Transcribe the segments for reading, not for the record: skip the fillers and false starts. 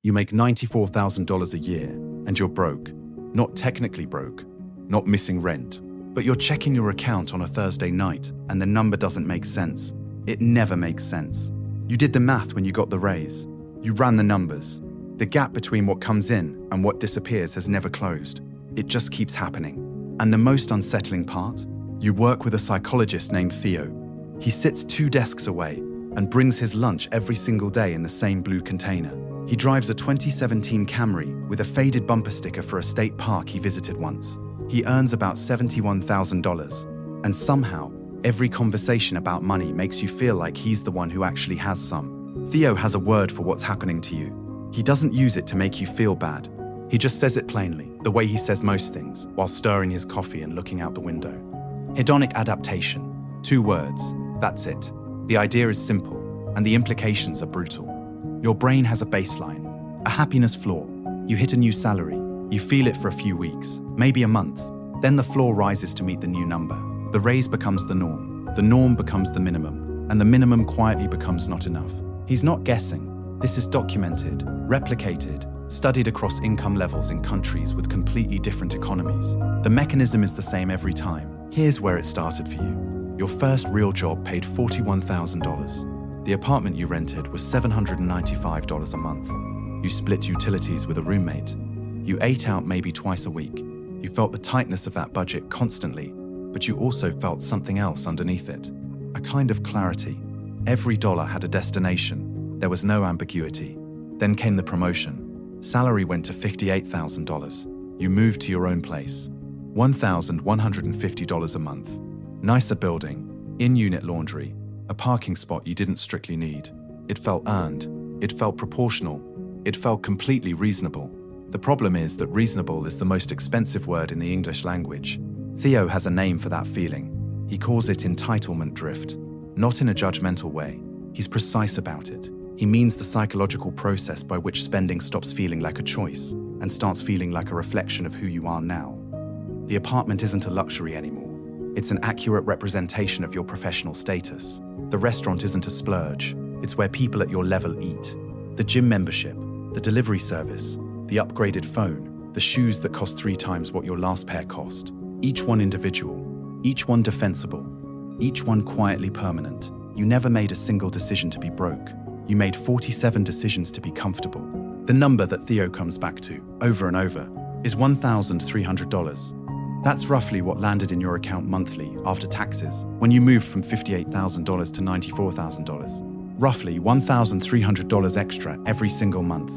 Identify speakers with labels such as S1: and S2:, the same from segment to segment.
S1: You make $94,000 a year, and you're broke. Not technically broke, not missing rent, but you're checking your account on a Thursday night, and the number doesn't make sense. It never makes sense. You did the math when you got the raise. You ran the numbers. The gap between what comes in and what disappears has never closed. It just keeps happening. And the most unsettling part? You work with a psychologist named Theo. He sits 2 desks away and brings his lunch every single day in the same blue container. He drives a 2017 Camry with a faded bumper sticker for a state park he visited once. He earns about $71,000, and somehow, every conversation about money makes you feel like he's the one who actually has some. Theo has a word for what's happening to you. He doesn't use it to make you feel bad. He just says it plainly, the way he says most things, while stirring his coffee and looking out the window. Hedonic adaptation. 2 words. That's it. The idea is simple, and the implications are brutal. Your brain has a baseline, a happiness floor. You hit a new salary. You feel it for a few weeks, maybe a month. Then the floor rises to meet the new number. The raise becomes the norm becomes the minimum, and the minimum quietly becomes not enough. He's not guessing. This is documented, replicated, studied across income levels in countries with completely different economies. The mechanism is the same every time. Here's where it started for you. Your first real job paid $41,000. The apartment you rented was $795 a month. You split utilities with a roommate. You ate out maybe twice a week. You felt the tightness of that budget constantly, but you also felt something else underneath it. A kind of clarity. Every dollar had a destination. There was no ambiguity. Then came the promotion. Salary went to $58,000. You moved to your own place. $1,150 a month. Nicer building, in-unit laundry, a parking spot you didn't strictly need. It felt earned. It felt proportional. It felt completely reasonable. The problem is that reasonable is the most expensive word in the English language. Theo has a name for that feeling. He calls it entitlement drift. Not in a judgmental way. He's precise about it. He means the psychological process by which spending stops feeling like a choice and starts feeling like a reflection of who you are now. The apartment isn't a luxury anymore. It's an accurate representation of your professional status. The restaurant isn't a splurge. It's where people at your level eat. The gym membership, the delivery service, the upgraded phone, the shoes that cost 3 times what your last pair cost. Each one individual, each one defensible, each one quietly permanent. You never made a single decision to be broke. You made 47 decisions to be comfortable. The number that Theo comes back to, over and over, is $1,300. That's roughly what landed in your account monthly after taxes when you moved from $58,000 to $94,000. Roughly $1,300 extra every single month.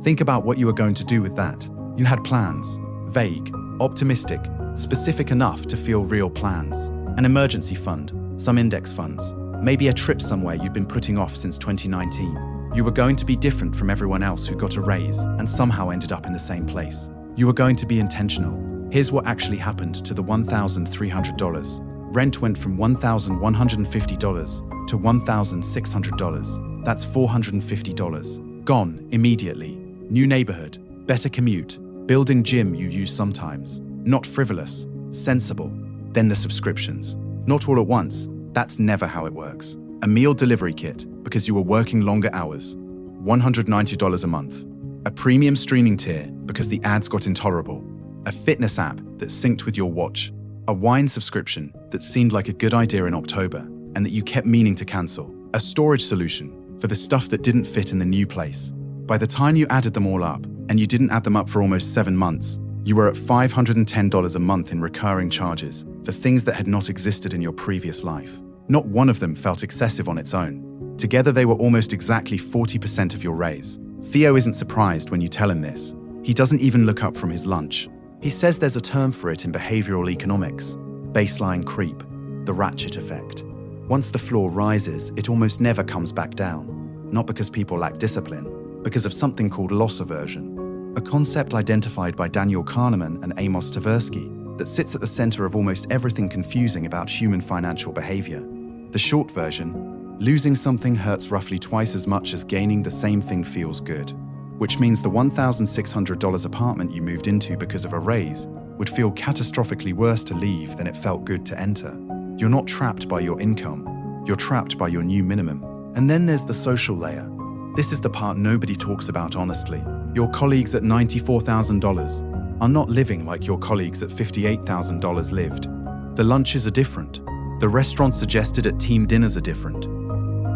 S1: Think about what you were going to do with that. You had plans, vague, optimistic, specific enough to feel real plans. An emergency fund, some index funds, maybe a trip somewhere you'd been putting off since 2019. You were going to be different from everyone else who got a raise and somehow ended up in the same place. You were going to be intentional. Here's what actually happened to the $1,300. Rent went from $1,150 to $1,600. That's $450. Gone immediately. New neighborhood, better commute, building gym you use sometimes. Not frivolous, sensible. Then the subscriptions. Not all at once. That's never how it works. A meal delivery kit because you were working longer hours. $190 a month. A premium streaming tier because the ads got intolerable. A fitness app that synced with your watch. A wine subscription that seemed like a good idea in October and that you kept meaning to cancel. A storage solution for the stuff that didn't fit in the new place. By the time you added them all up, and you didn't add them up for almost 7 months, you were at $510 a month in recurring charges for things that had not existed in your previous life. Not one of them felt excessive on its own. Together they were almost exactly 40% of your raise. Theo isn't surprised when you tell him this. He doesn't even look up from his lunch. He says there's a term for it in behavioral economics. Baseline creep, the ratchet effect. Once the floor rises, it almost never comes back down. Not because people lack discipline, because of something called loss aversion. A concept identified by Daniel Kahneman and Amos Tversky that sits at the center of almost everything confusing about human financial behavior. The short version, losing something hurts roughly twice as much as gaining the same thing feels good. Which means the $1,600 apartment you moved into because of a raise would feel catastrophically worse to leave than it felt good to enter. You're not trapped by your income, you're trapped by your new minimum. And then there's the social layer. This is the part nobody talks about honestly. Your colleagues at $94,000 are not living like your colleagues at $58,000 lived. The lunches are different. The restaurants suggested at team dinners are different.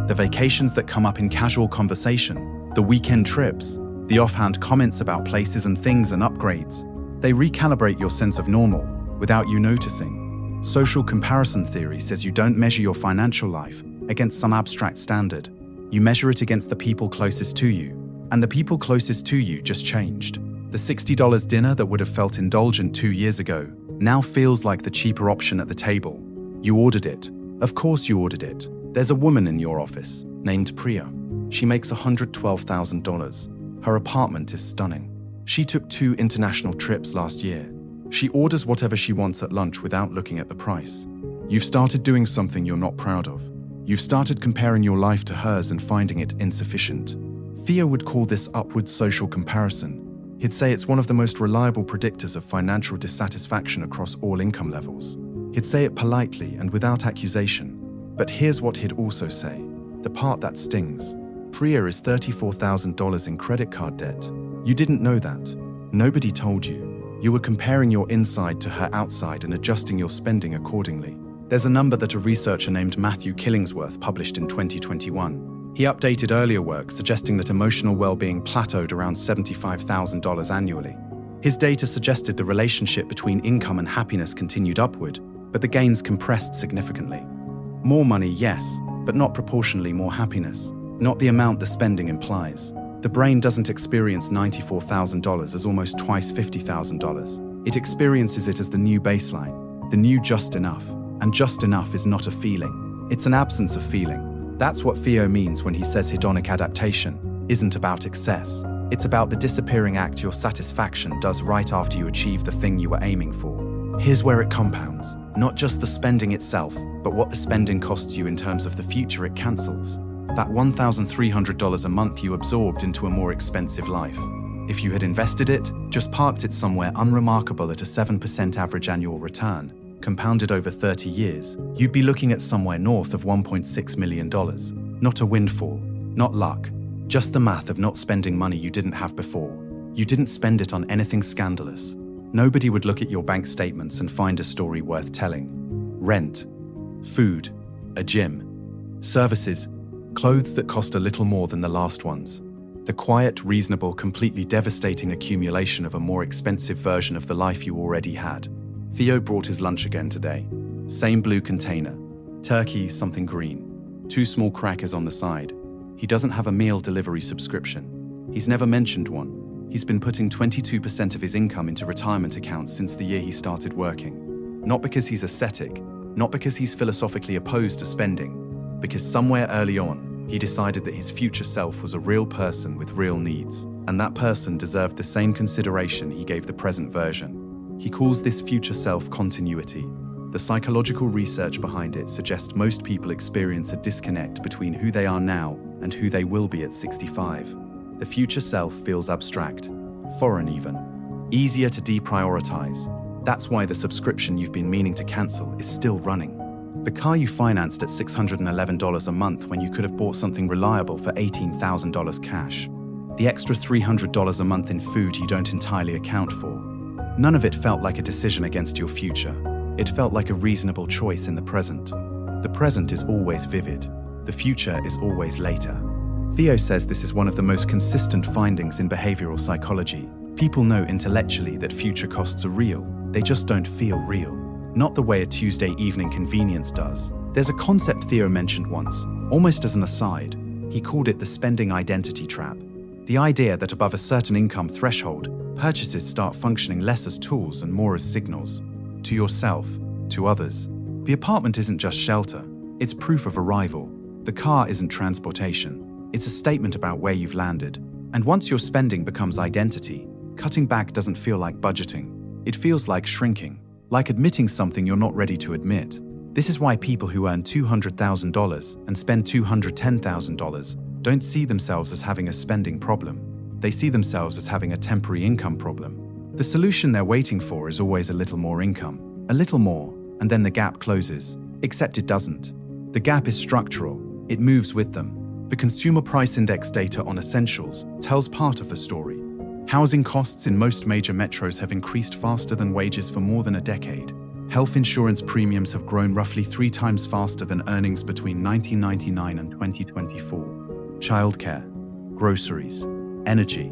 S1: The vacations that come up in casual conversation, the weekend trips, the offhand comments about places and things and upgrades, they recalibrate your sense of normal without you noticing. Social comparison theory says you don't measure your financial life against some abstract standard. You measure it against the people closest to you, and the people closest to you just changed. The $60 dinner that would have felt indulgent 2 years ago now feels like the cheaper option at the table. You ordered it. Of course you ordered it. There's a woman in your office named Priya. She makes $112,000. Her apartment is stunning. She took 2 international trips last year. She orders whatever she wants at lunch without looking at the price. You've started doing something you're not proud of. You've started comparing your life to hers and finding it insufficient. Theo would call this upward social comparison. He'd say it's one of the most reliable predictors of financial dissatisfaction across all income levels. He'd say it politely and without accusation. But here's what he'd also say, the part that stings. Priya is $34,000 in credit card debt. You didn't know that. Nobody told you. You were comparing your inside to her outside and adjusting your spending accordingly. There's a number that a researcher named Matthew Killingsworth published in 2021. He updated earlier work suggesting that emotional well-being plateaued around $75,000 annually. His data suggested the relationship between income and happiness continued upward, but the gains compressed significantly. More money, yes, but not proportionally more happiness. Not the amount the spending implies. The brain doesn't experience $94,000 as almost twice $50,000. It experiences it as the new baseline, the new just enough. And just enough is not a feeling. It's an absence of feeling. That's what Theo means when he says hedonic adaptation isn't about excess. It's about the disappearing act your satisfaction does right after you achieve the thing you were aiming for. Here's where it compounds. Not just the spending itself, but what the spending costs you in terms of the future it cancels. That $1,300 a month you absorbed into a more expensive life. If you had invested it, just parked it somewhere unremarkable at a 7% average annual return, compounded over 30 years, you'd be looking at somewhere north of $1.6 million. Not a windfall, not luck, just the math of not spending money you didn't have before. You didn't spend it on anything scandalous. Nobody would look at your bank statements and find a story worth telling. Rent, food, a gym, services, clothes that cost a little more than the last ones. The quiet, reasonable, completely devastating accumulation of a more expensive version of the life you already had. Theo brought his lunch again today. Same blue container. Turkey, something green. 2 small crackers on the side. He doesn't have a meal delivery subscription. He's never mentioned one. He's been putting 22% of his income into retirement accounts since the year he started working. Not because he's ascetic, not because he's philosophically opposed to spending, because somewhere early on, he decided that his future self was a real person with real needs, and that person deserved the same consideration he gave the present version. He calls this future self continuity. The psychological research behind it suggests most people experience a disconnect between who they are now and who they will be at 65. The future self feels abstract, foreign even, easier to deprioritize. That's why the subscription you've been meaning to cancel is still running. The car you financed at $611 a month when you could have bought something reliable for $18,000 cash. The extra $300 a month in food you don't entirely account for. None of it felt like a decision against your future. It felt like a reasonable choice in the present. The present is always vivid. The future is always later. Theo says this is one of the most consistent findings in behavioral psychology. People know intellectually that future costs are real. They just don't feel real. Not the way a Tuesday evening convenience does. There's a concept Theo mentioned once, almost as an aside. He called it the spending identity trap. The idea that above a certain income threshold, purchases start functioning less as tools and more as signals. To yourself, to others. The apartment isn't just shelter, it's proof of arrival. The car isn't transportation, it's a statement about where you've landed. And once your spending becomes identity, cutting back doesn't feel like budgeting. It feels like shrinking, like admitting something you're not ready to admit. This is why people who earn $200,000 and spend $210,000 don't see themselves as having a spending problem. They see themselves as having a temporary income problem. The solution they're waiting for is always a little more income, a little more, and then the gap closes. Except it doesn't. The gap is structural. It moves with them. The Consumer Price Index data on essentials tells part of the story. Housing costs in most major metros have increased faster than wages for more than a decade. Health insurance premiums have grown roughly 3 times faster than earnings between 1999 and 2024. Childcare, groceries, energy.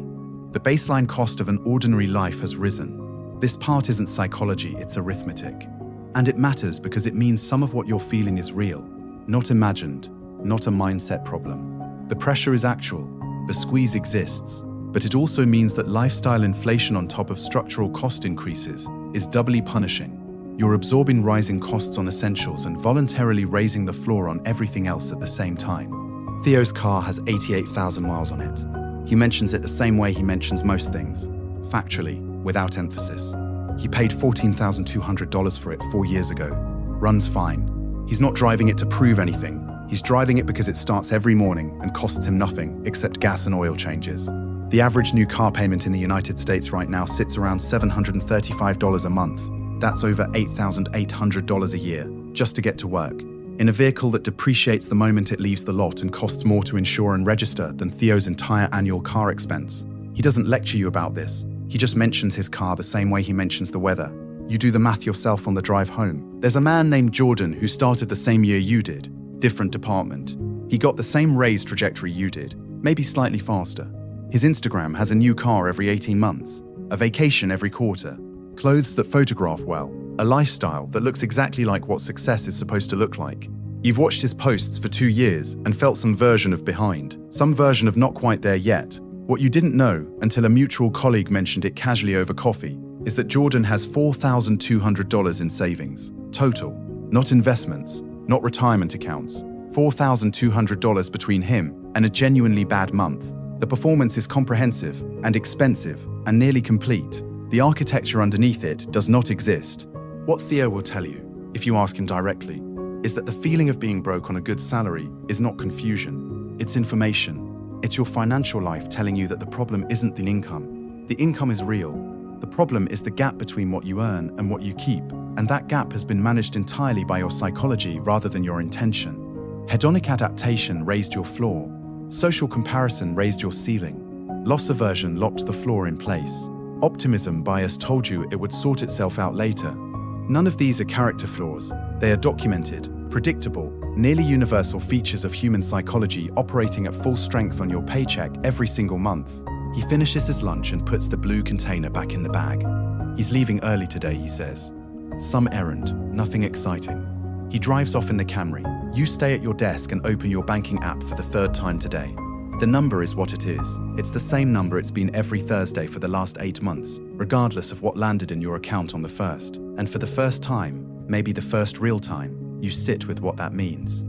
S1: The baseline cost of an ordinary life has risen. This part isn't psychology, it's arithmetic. And it matters because it means some of what you're feeling is real, not imagined, not a mindset problem. The pressure is actual, the squeeze exists, but it also means that lifestyle inflation on top of structural cost increases is doubly punishing. You're absorbing rising costs on essentials and voluntarily raising the floor on everything else at the same time. Theo's car has 88,000 miles on it. He mentions it the same way he mentions most things, factually, without emphasis. He paid $14,200 for it 4 years ago. Runs fine. He's not driving it to prove anything. He's driving it because it starts every morning and costs him nothing except gas and oil changes. The average new car payment in the United States right now sits around $735 a month. That's over $8,800 a year, just to get to work. In a vehicle that depreciates the moment it leaves the lot and costs more to insure and register than Theo's entire annual car expense. He doesn't lecture you about this. He just mentions his car the same way he mentions the weather. You do the math yourself on the drive home. There's a man named Jordan who started the same year you did. Different department. He got the same raise trajectory you did, maybe slightly faster. His Instagram has a new car every 18 months, a vacation every quarter, clothes that photograph well, a lifestyle that looks exactly like what success is supposed to look like. You've watched his posts for 2 years and felt some version of behind, some version of not quite there yet. What you didn't know, until a mutual colleague mentioned it casually over coffee, is that Jordan has $4,200 in savings, total, not investments, not retirement accounts, $4,200 between him and a genuinely bad month. The performance is comprehensive and expensive and nearly complete. The architecture underneath it does not exist. What Theo will tell you, if you ask him directly, is that the feeling of being broke on a good salary is not confusion. It's information. It's your financial life telling you that the problem isn't the income. The income is real. The problem is the gap between what you earn and what you keep, and that gap has been managed entirely by your psychology rather than your intention. Hedonic adaptation raised your floor. Social comparison raised your ceiling. Loss aversion locked the floor in place. Optimism bias told you it would sort itself out later. None of these are character flaws. They are documented, predictable, nearly universal features of human psychology operating at full strength on your paycheck every single month. He finishes his lunch and puts the blue container back in the bag. He's leaving early today, he says. Some errand, nothing exciting. He drives off in the Camry. You stay at your desk and open your banking app for the 3rd time today. The number is what it is. It's the same number it's been every Thursday for the last 8 months, regardless of what landed in your account on the 1st. And for the first time, maybe the first real time, you sit with what that means.